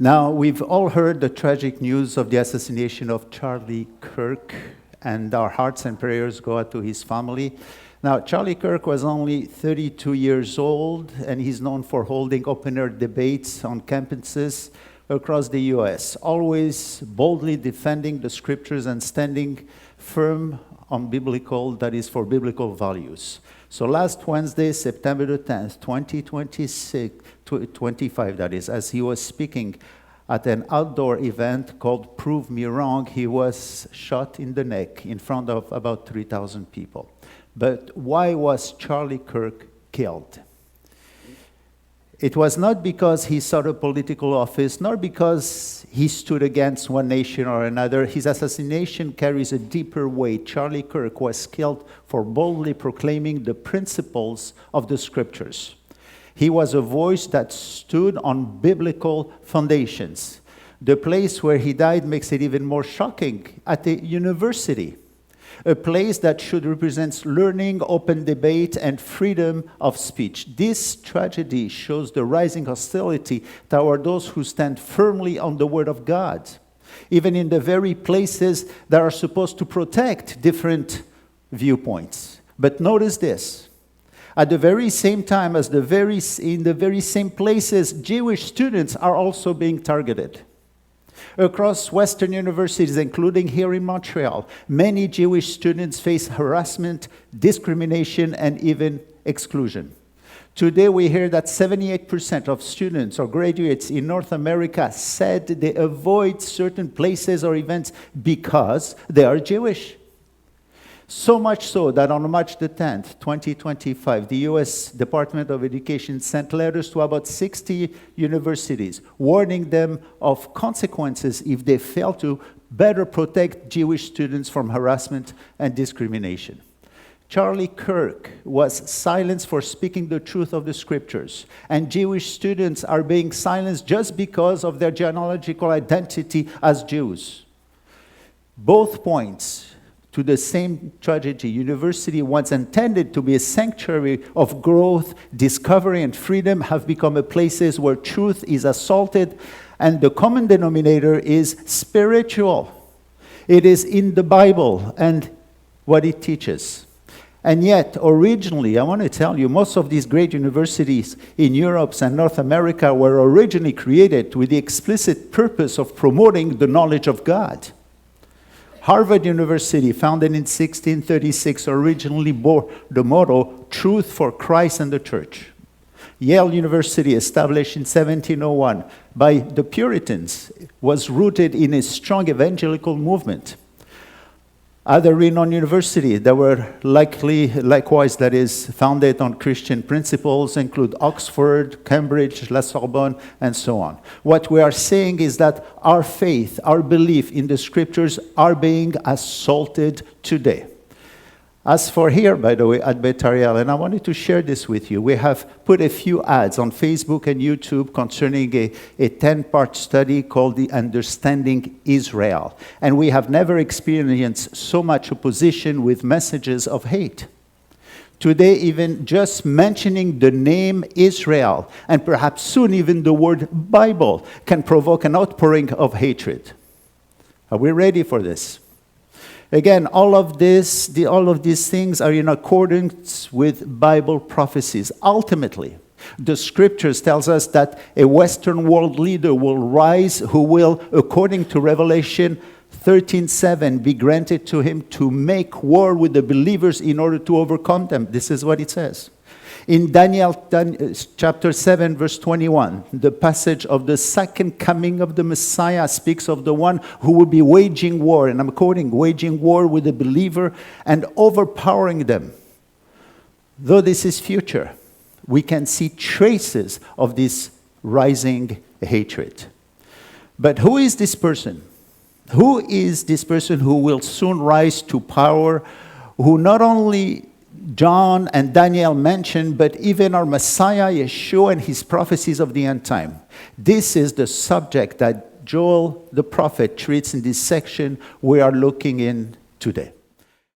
Now, we've all heard the tragic news of the assassination of Charlie Kirk, and our hearts and prayers go out to his family. Now, Charlie Kirk was only 32 years old, and he's known for holding open-air debates on campuses across the U.S., always boldly defending the scriptures and standing firm on biblical values. So last Wednesday, September the 10th, 2025, that is, as he was speaking at an outdoor event called Prove Me Wrong, he was shot in the neck in front of about 3,000 people. But why was Charlie Kirk killed? It was not because he sought a political office, nor because he stood against one nation or another. His assassination carries a deeper weight. Charlie Kirk was killed for boldly proclaiming the principles of the scriptures. He was a voice that stood on biblical foundations. The place where he died makes it even more shocking, at a university. A place that should represent learning, open debate, and freedom of speech. This tragedy shows the rising hostility toward those who stand firmly on the Word of God, even in the very places that are supposed to protect different viewpoints. But notice this. At the very same time, in the very same places, Jewish students are also being targeted. Across Western universities, including here in Montreal, many Jewish students face harassment, discrimination, and even exclusion. Today, we hear that 78% of students or graduates in North America said they avoid certain places or events because they are Jewish. So much so that on March the 10th, 2025, the U.S. Department of Education sent letters to about 60 universities, warning them of consequences if they fail to better protect Jewish students from harassment and discrimination. Charlie Kirk was silenced for speaking the truth of the scriptures, and Jewish students are being silenced just because of their genealogical identity as Jews. Both points to the same tragedy. University, once intended to be a sanctuary of growth, discovery, and freedom, have become places where truth is assaulted, and the common denominator is spiritual. It is in the Bible and what it teaches. And yet, originally, I want to tell you, most of these great universities in Europe and North America were originally created with the explicit purpose of promoting the knowledge of God. Harvard University, founded in 1636, originally bore the motto, Truth for Christ and the Church. Yale University, established in 1701 by the Puritans, was rooted in a strong evangelical movement. Other renowned universities that were likewise founded on Christian principles include Oxford, Cambridge, La Sorbonne, and so on. What we are saying is that our faith, our belief in the scriptures are being assaulted today. As for here, by the way, at Betariel, and I wanted to share this with you, we have put a few ads on Facebook and YouTube concerning a 10-part study called The Understanding Israel. And we have never experienced so much opposition with messages of hate. Today, even just mentioning the name Israel, and perhaps soon even the word Bible, can provoke an outpouring of hatred. Are we ready for this? Again, all of these things are in accordance with Bible prophecies. Ultimately, the scriptures tells us that a Western world leader will rise who will, according to Revelation 13:7, be granted to him to make war with the believers in order to overcome them. This is what it says. In Daniel chapter 7, verse 21, the passage of the second coming of the Messiah speaks of the one who will be waging war, and I'm quoting, waging war with the believer and overpowering them. Though this is future, we can see traces of this rising hatred. But who is this person? Who is this person who will soon rise to power, who not only John and Daniel mentioned, but even our Messiah, Yeshua, and his prophecies of the end time? This is the subject that Joel the prophet treats in this section we are looking in today.